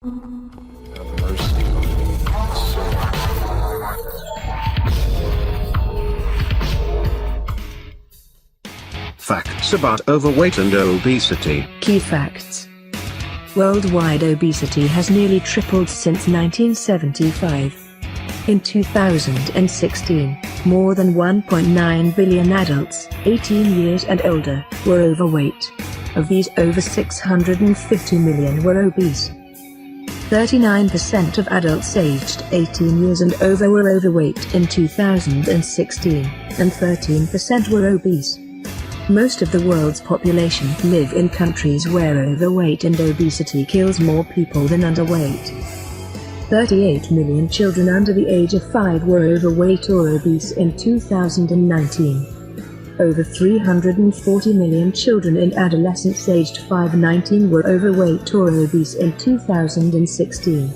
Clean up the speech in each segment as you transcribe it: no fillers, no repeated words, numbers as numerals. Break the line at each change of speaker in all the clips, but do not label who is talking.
Have mercy on me,
Facts about overweight and obesity.
Key facts. Worldwide obesity has nearly tripled since 1975. In 2016, more than 1.9 billion adults, 18 years and older, were overweight. Of these, over 650 million were obese. 39% of adults aged 18 years and over were overweight in 2016, and 13% were obese. Most of the world's population live in countries where overweight and obesity kills more people than underweight. 38 million children under the age of 5 were overweight or obese in 2019. Over 340 million children and adolescents aged 5–19 were overweight or obese in 2016.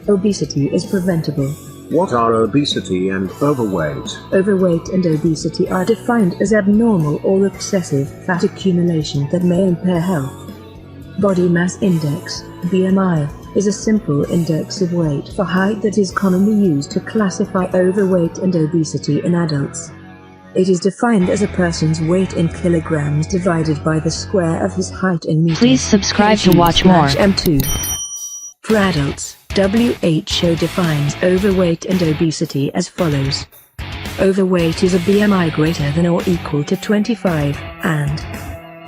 Obesity is preventable.
What are obesity and overweight?
Overweight and obesity are defined as abnormal or excessive fat accumulation that may impair health. Body mass index, BMI, is a simple index of weight for height that is commonly used to classify overweight and obesity in adults. It is defined as a person's weight in kilograms divided by the square of his height in meters.
Please subscribe to watch more.
M2. For adults, WHO defines overweight and obesity as follows. Overweight is a BMI greater than or equal to 25, and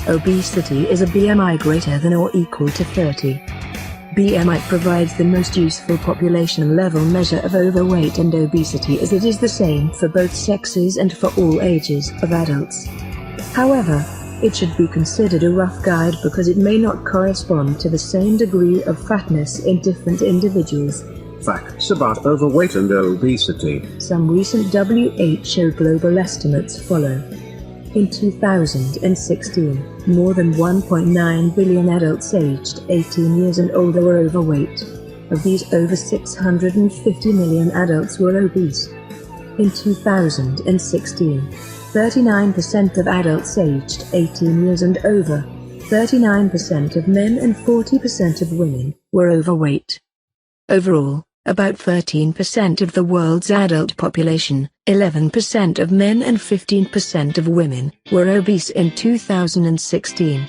obesity is a BMI greater than or equal to 30. BMI provides the most useful population-level measure of overweight and obesity, as it is the same for both sexes and for all ages of adults. However, it should be considered a rough guide because it may not correspond to the same degree of fatness in different individuals.
Facts about overweight and obesity.
Some recent WHO global estimates follow. In 2016, more than 1.9 billion adults aged 18 years and older were overweight. Of these, over 650 million adults were obese. In 2016, 39% of adults aged 18 years and over, 39% of men and 40% of women, were overweight. Overall, about 13% of the world's adult population, 11% of men and 15% of women, were obese in 2016.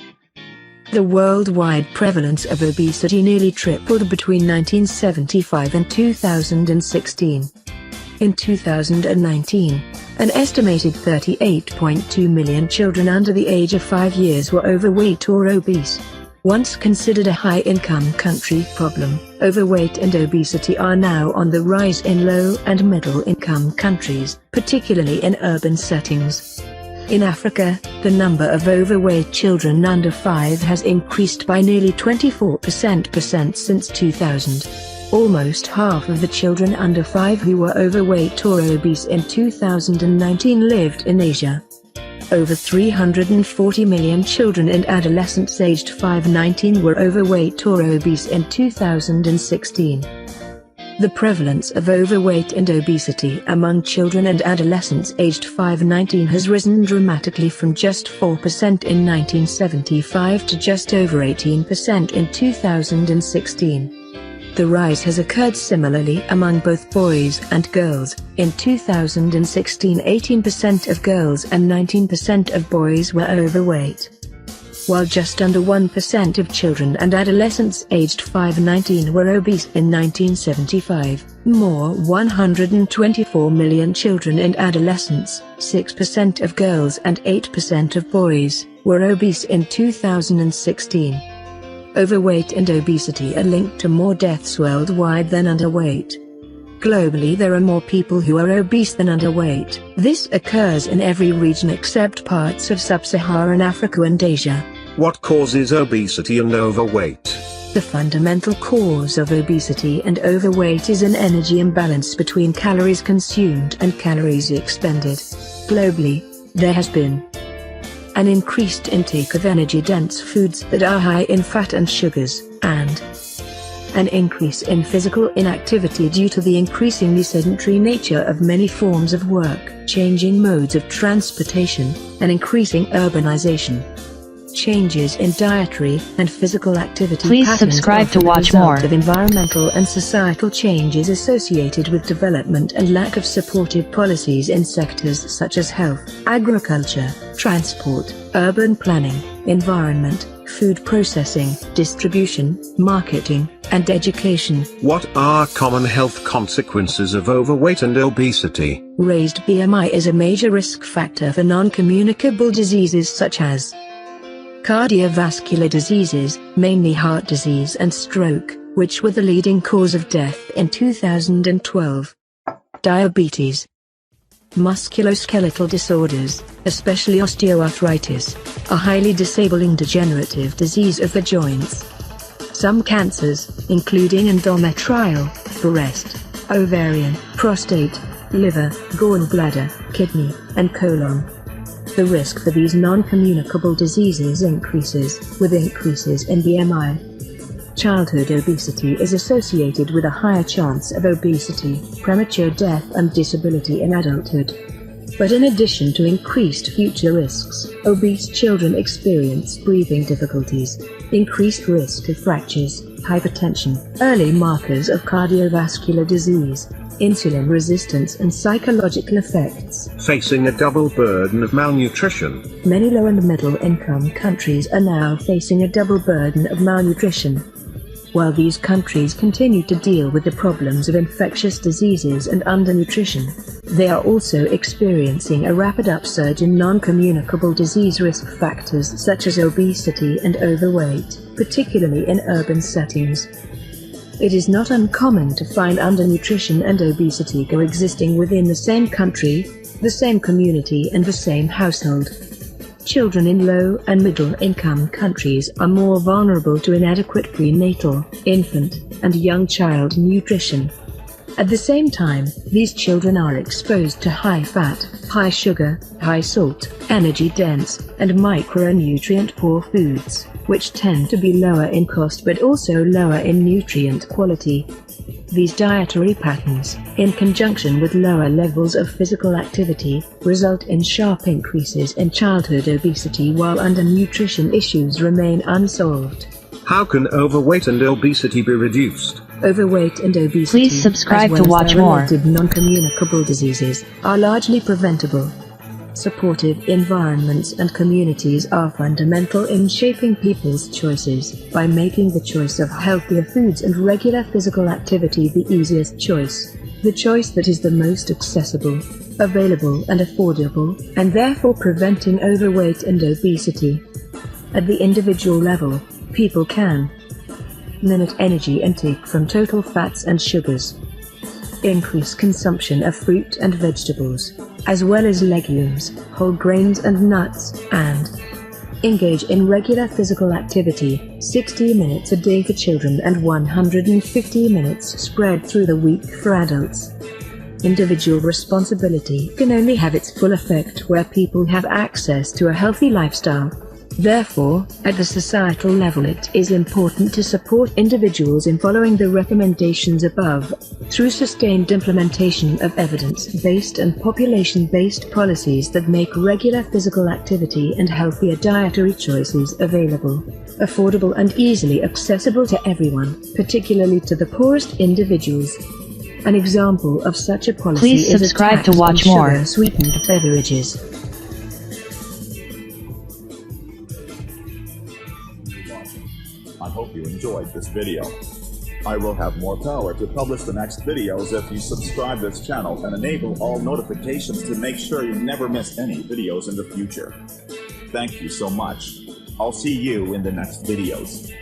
The worldwide prevalence of obesity nearly tripled between 1975 and 2016. In 2019, an estimated 38.2 million children under the age of 5 years were overweight or obese. Once considered a high-income country problem, overweight and obesity are now on the rise in low- and middle-income countries, particularly in urban settings. In Africa, the number of overweight children under 5 has increased by nearly 24% since 2000. Almost half of the children under 5 who were overweight or obese in 2019 lived in Asia. Over 340 million children and adolescents aged 5–19 were overweight or obese in 2016. The prevalence of overweight and obesity among children and adolescents aged 5–19 has risen dramatically from just 4% in 1975 to just over 18% in 2016. The rise has occurred similarly among both boys and girls. In 2016, 18% of girls and 19% of boys were overweight, while just under 1% of children and adolescents aged 5–19 were obese in 1975. More 124 million children and adolescents, 6% of girls and 8% of boys, were obese in 2016. Overweight and obesity are linked to more deaths worldwide than underweight. Globally, there are more people who are obese than underweight. This occurs in every region except parts of sub-Saharan Africa and Asia.
What causes obesity and overweight?
The fundamental cause of obesity and overweight is an energy imbalance between calories consumed and calories expended. Globally, there has been an increased intake of energy-dense foods that are high in fat and sugars, and an increase in physical inactivity due to the increasingly sedentary nature of many forms of work, changing modes of transportation, and increasing urbanization. Changes in dietary and physical activity
Please
patterns
subscribe to
often
watch
result
more.
of environmental and societal changes associated with development and lack of supportive policies in sectors such as health, agriculture, transport, urban planning, environment, food processing, distribution, marketing, and education.
What are common health consequences of overweight and obesity?
Raised BMI is a major risk factor for non-communicable diseases such as cardiovascular diseases, mainly heart disease and stroke, which were the leading cause of death in 2012. Diabetes, musculoskeletal disorders, especially osteoarthritis, a highly disabling degenerative disease of the joints. Some cancers, including endometrial, breast, ovarian, prostate, liver, gallbladder, kidney, and colon. The risk for these non-communicable diseases increases with increases in BMI. Childhood obesity is associated with a higher chance of obesity, premature death and disability in adulthood. But in addition to increased future risks, obese children experience breathing difficulties, increased risk of fractures, hypertension, early markers of cardiovascular disease, insulin resistance and psychological effects.
Facing a double burden of malnutrition.
Many low and middle income countries are now facing a double burden of malnutrition. While these countries continue to deal with the problems of infectious diseases and undernutrition, they are also experiencing a rapid upsurge in non-communicable disease risk factors such as obesity and overweight, particularly in urban settings. It is not uncommon to find undernutrition and obesity coexisting within the same country, the same community and the same household. Children in low and middle income countries are more vulnerable to inadequate prenatal, infant, and young child nutrition. At the same time, these children are exposed to high fat, high sugar, high salt, energy-dense, and micronutrient-poor foods, which tend to be lower in cost but also lower in nutrient quality. These dietary patterns, in conjunction with lower levels of physical activity, result in sharp increases in childhood obesity while undernutrition issues remain unsolved.
How can overweight and obesity be reduced?
Overweight and obesity,
Please subscribe
as well
to watch
as their
more.
related non-communicable diseases, are largely preventable. Supportive environments and communities are fundamental in shaping people's choices, by making the choice of healthier foods and regular physical activity the easiest choice, the choice that is the most accessible, available and affordable, and therefore preventing overweight and obesity. At the individual level, people can limit energy intake from total fats and sugars, increase consumption of fruit and vegetables, as well as legumes, whole grains and nuts, and engage in regular physical activity, 60 minutes a day for children and 150 minutes spread through the week for adults. Individual responsibility can only have its full effect where people have access to a healthy lifestyle. Therefore, at the societal level it is important to support individuals in following the recommendations above, through sustained implementation of evidence-based and population-based policies that make regular physical activity and healthier dietary choices available, affordable and easily accessible to everyone, particularly to the poorest individuals. An example of such a policy
Please
is
subscribe
a tax
to watch
on
more.
sugar-sweetened beverages.
I hope you enjoyed this video. I will have more power to publish the next videos if you subscribe this channel and enable all notifications to make sure you never miss any videos in the future. Thank you so much. I'll see you in the next videos.